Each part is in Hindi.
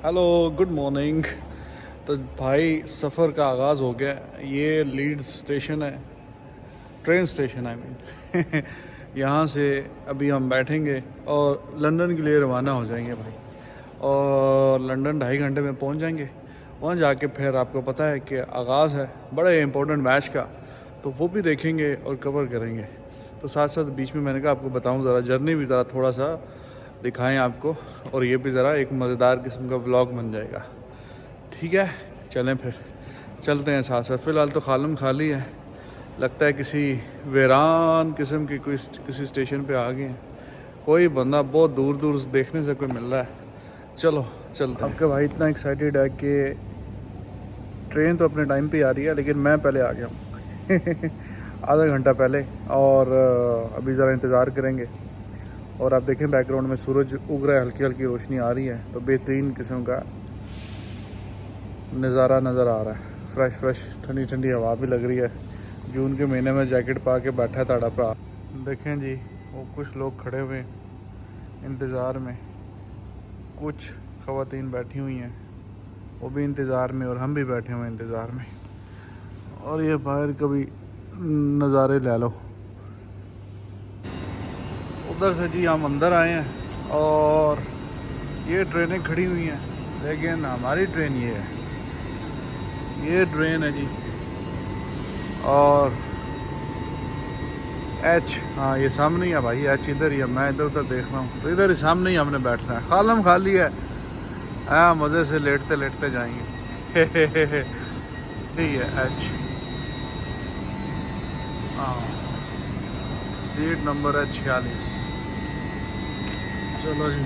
Hello, good morning. तो भाई सफ़र का आगाज़ हो गया। ये लीड्स स्टेशन है, ट्रेन स्टेशन आई मीन। यहाँ से अभी हम बैठेंगे और लंदन के लिए रवाना हो जाएंगे भाई। और लंदन 2.5 घंटे में पहुँच जाएंगे। वहाँ जाके फिर आपको पता है कि आगाज़ है बड़े इंपॉर्टेंट मैच का, तो वो भी देखेंगे और कवर करेंगे। तो साथ साथ बीच में मैंने कहा आपको बताऊँ, ज़रा जर्नी भी ज़रा थोड़ा सा दिखाएं आपको, और ये भी ज़रा एक मज़ेदार किस्म का व्लॉग बन जाएगा। ठीक है, चलें फिर चलते हैं साथ साथ। फ़िलहाल तो खालम खाली है, लगता है किसी वीरान किस्म की किसी स्टेशन पे आ गए हैं। कोई बंदा बहुत दूर दूर देखने से कोई मिल रहा है। चलो चलते हैं। आपका भाई इतना एक्साइटेड है कि ट्रेन तो अपने टाइम पे आ रही है, लेकिन मैं पहले आ गया हूँ आधा घंटा पहले। और अभी ज़रा इंतज़ार करेंगे। और आप देखें बैकग्राउंड में सूरज उग रहा है, हल्की हल्की रोशनी आ रही है, तो बेहतरीन किस्म का नज़ारा नज़र आ रहा है। फ्रेश फ्रेश ठंडी ठंडी हवा भी लग रही है। जून के महीने में जैकेट पा के बैठा है ताड़ा भरा। देखें जी, वो कुछ लोग खड़े हुए इंतज़ार में, कुछ ख़वातीन बैठी हुई हैं वो भी इंतज़ार में, और हम भी बैठे हुए हैं इंतज़ार में। और ये बाहर कभी नज़ारे ले लो। उधर से जी हम अंदर आए हैं और ये ट्रेनें खड़ी हुई हैं, लेकिन हमारी ट्रेन ये ट्रेन है जी। और एच, हाँ ये सामने ही है भाई, एच इधर ही है। मैं इधर उधर देख रहा हूँ, तो इधर ही सामने ही हमने बैठना है। खालम खाली है, हाँ मज़े से लेटते लेटते जाएंगे। यही है एच, हाँ सीट नंबर है 46। चलो जी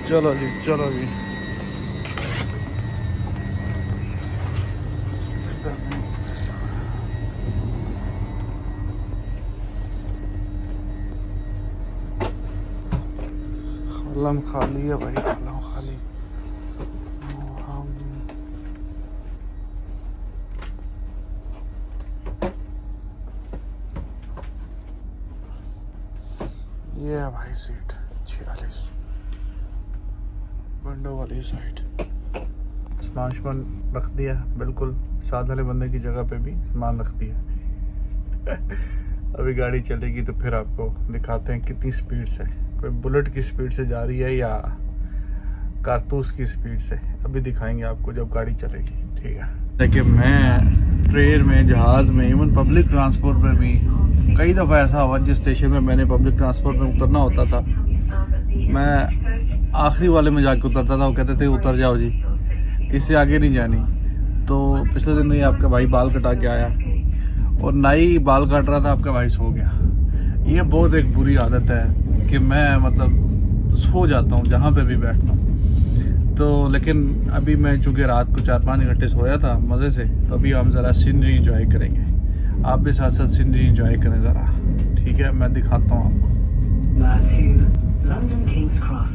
चलो जी चलो जी। खालम खाली है भाई, खालम खाली। हम ये है भाई सीट 46, विंडो वाली साइड। सामान रख दिया बिल्कुल, साथ वाले बंदे की जगह पे भी सामान रख दिया। अभी गाड़ी चलेगी तो फिर आपको दिखाते हैं कितनी स्पीड से, कोई बुलेट की स्पीड से जा रही है या कारतूस की स्पीड से। अभी दिखाएंगे आपको जब गाड़ी चलेगी। ठीक है, देखिए मैं ट्रेन में, जहाज़ में, इवन पब्लिक ट्रांसपोर्ट में भी कई दफ़ा ऐसा हुआ जिस स्टेशन में मैंने पब्लिक ट्रांसपोर्ट में उतरना होता था, मैं आखिरी वाले में जाके उतरता था। वो कहते थे उतर जाओ जी, इससे आगे नहीं जानी। तो पिछले दिन में आपका भाई बाल कटा के आया और नाई बाल काट रहा था, आपका भाई सो गया। ये बहुत एक बुरी आदत है कि मैं मतलब सो जाता हूँ जहाँ पे भी बैठता हूँ। तो लेकिन अभी मैं चूँकि रात को 4-5 घंटे सोया था मज़े से, तो अभी हम ज़रा सीनरी इंजॉय करेंगे। आप भी साथ साथ सीनरी इंजॉय करें ज़रा। ठीक है, मैं दिखाता हूँ आपको। London King's Cross.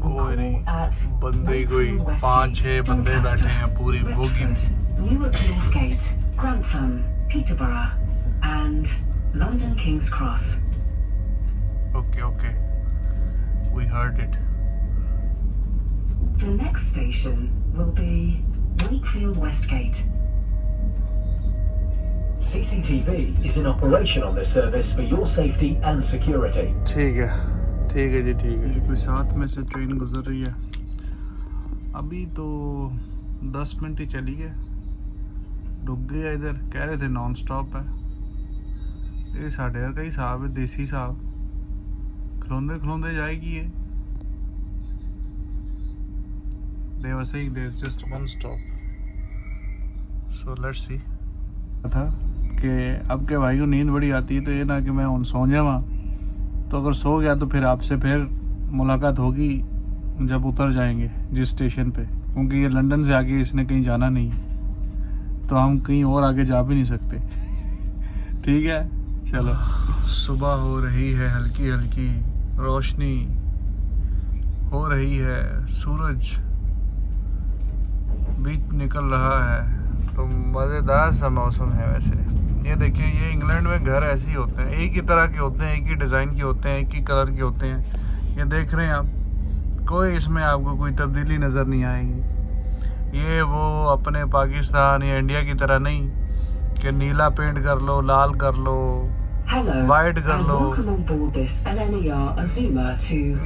कोई नहीं, बंदे ही कोई 5-6 बंदे बैठे हैं पूरी बोगी में। Newark North Gate, Grantham, Peterborough, and London King's Cross. Okay, we heard it. The next station will be Wakefield Westgate. CCTV is in operation on this service for your safety and security. ठीक है जी, ठीक है। कोई साथ में से ट्रेन गुजर रही है। अभी तो 10 मिनट ही चली है, रुक गया इधर। कह रहे थे नॉन स्टॉप है। ये साढ़े का ही साहब है, देसी साहब, खलोंदे खलोंदे जाएगी ये। They were saying there's just one stop, so let's see। था कि अब के भाई को नींद बड़ी आती है, तो ये ना कि मैं उन सो जावा, तो अगर सो गया तो फिर आपसे फिर मुलाकात होगी जब उतर जाएंगे जिस स्टेशन पे, क्योंकि ये लंदन से आगे इसने कहीं जाना नहीं, तो हम कहीं और आगे जा भी नहीं सकते। ठीक है, चलो। सुबह हो रही है, हल्की हल्की रोशनी हो रही है, सूरज भी निकल रहा है, तो मज़ेदार सा मौसम है वैसे। ये देखें, ये इंग्लैंड में घर ऐसे ही होते हैं, एक ही तरह के होते हैं, एक ही डिज़ाइन के होते हैं, एक ही कलर के होते हैं। ये देख रहे हैं आप, कोई इसमें आपको कोई तब्दीली नज़र नहीं आएगी। ये वो अपने पाकिस्तान या इंडिया की तरह नहीं कि नीला पेंट कर लो, लाल कर लो, वाइट कर लो।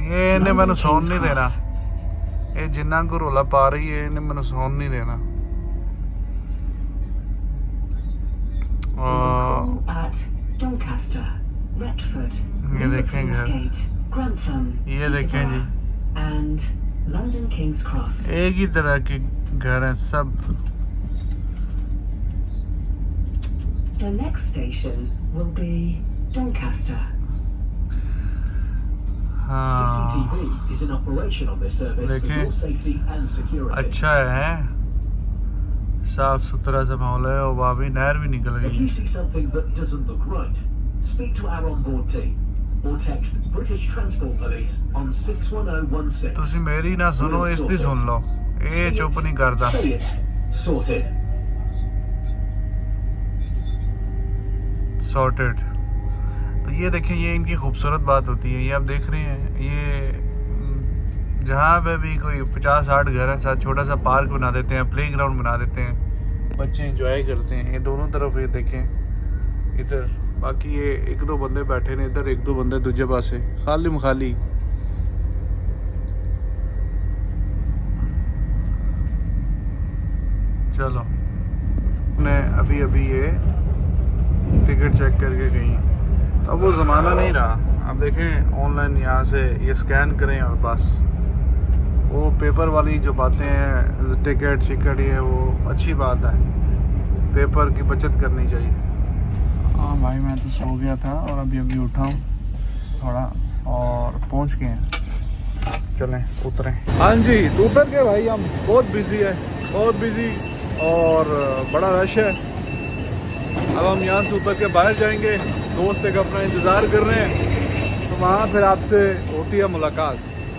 ये इन्हें मैंने सौन नहीं देना, ये जिन्ना को रोला पा रही है, इन्हें मैंने सौन नहीं देना। ये देखें घर, ये देखें जी, एक ही तरह के घर हैं सब। The next station will be Doncaster. CCTV is in operation on this service for your safety and security. अच्छा है, साफ सुथरा सा माहौल है, और वहाँ भी नहर भी निकल If गई। you see something that doesn't look right, speak to our onboard team or text British Transport Police on 61016. तुसी मेरी ना सुनो, इसकी सुन लो, ये चुप नहीं करता। Say it. Sorted. सॉर्टेड। तो ये देखें, ये इनकी खूबसूरत बात होती है। ये आप देख रहे हैं, ये जहाँ पे भी कोई 50-60 घर हैं, साथ छोटा सा पार्क बना देते हैं, प्ले ग्राउंड बना देते हैं, बच्चे एंजॉय करते हैं। ये दोनों तरफ ये देखें, इधर बाकी ये 1-2 बंदे बैठे हैं, इधर 1-2 बंदे दूजे पासे, खाली मखाली। चलो, ने अभी अभी ये टिकट चेक करके गई। अब वो ज़माना नहीं रहा, अब देखें ऑनलाइन यहाँ से ये स्कैन करें और बस। वो पेपर वाली जो बातें हैं, टिकट शिकट, ये वो अच्छी बात है, पेपर की बचत करनी चाहिए। हाँ भाई, मैं तो सो गया था और अभी अभी उठा हूँ थोड़ा, और पहुँच गए हैं। चलें उतरें। हाँ जी, तो उतर गए भाई हम। बहुत बिजी है, बहुत बिजी, और बड़ा रश है। अब हम यहाँ से उतर के बाहर जाएंगे, दोस्त एक अपना इंतज़ार कर रहे हैं, तो वहाँ फिर आपसे होती है मुलाकात,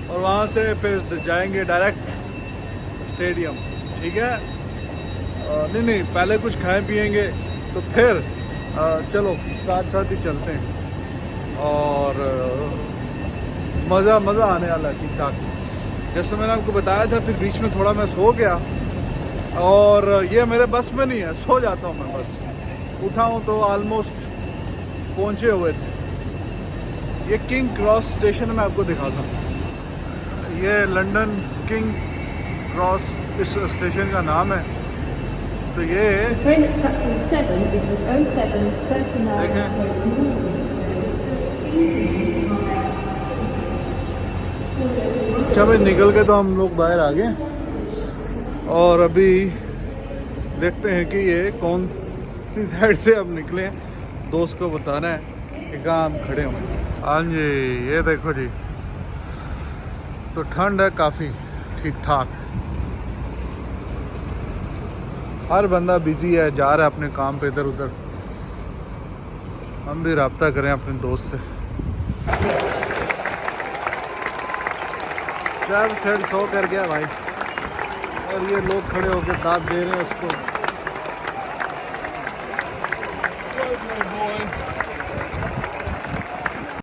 और वहाँ से फिर जाएंगे डायरेक्ट स्टेडियम। ठीक है? नहीं, पहले कुछ खाएं पिएंगे, तो फिर चलो साथ साथ ही चलते हैं, और मज़ा आने वाला है ठीक ठाक। जैसे मैंने आपको बताया था, फिर बीच में थोड़ा मैं सो गया, और ये मेरे बस में नहीं है, सो जाता हूँ मैं बस। उठा हूँ तो ऑलमोस्ट पहुँचे हुए थे। ये किंग क्रॉस स्टेशन मैं आपको दिखाता हूँ। ये लंदन किंग क्रॉस इस स्टेशन का नाम है। तो ये देखें, अच्छा भाई, निकल के तो हम लोग बाहर आ गए, और अभी देखते हैं कि ये कौन सी साइड से अब निकले हैं। दोस्त को बताना है कि कहाँ हम खड़े होंगे। हाँ जी, ये देखो जी, तो ठंड है काफ़ी ठीक ठाक। हर बंदा बिजी है, जा रहा है अपने काम पे इधर उधर। हम भी रब्ता करें अपने दोस्त से। ट्रैवल सेट सो कर गया भाई, और ये लोग खड़े होकर दाद दे रहे हैं उसको।